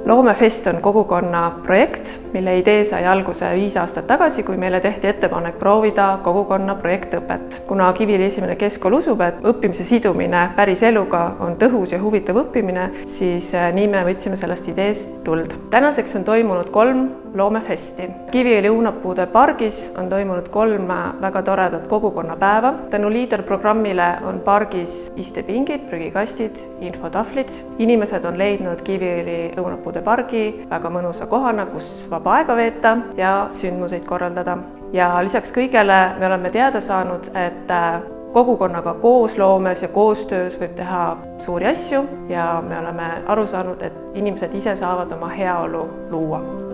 Loomefest on kogukonna projekt, mille idee sai alguse 5 aastat tagasi, kui meile tehti ettepanek proovida kogukonna projektõpet. Kuna Kiviõli esimene keskkool usub, et õppimise sidumine päris eluga on tõhus ja huvitav õppimine, siis nii me võtsime sellest ideest tuld. Tänaseks on toimunud 3 loomefesti. Kiviõli Õunapuude pargis on toimunud 3 väga toredat kogukonnapäeva. Tänu LEADER-programmile on pargis istepingid, prügikastid, infotahvlid. Inimesed on leidnud Kiviõli Õunapuude pargi väga mõnusa kohana, kus vaba aega veeta ja sündmuseid korraldada. Ja lisaks kõigele me oleme teada saanud, et kogukonnaga koosloomes ja koostöös võib teha suuri asju ja me oleme aru saanud, et inimesed ise saavad oma heaolu luua.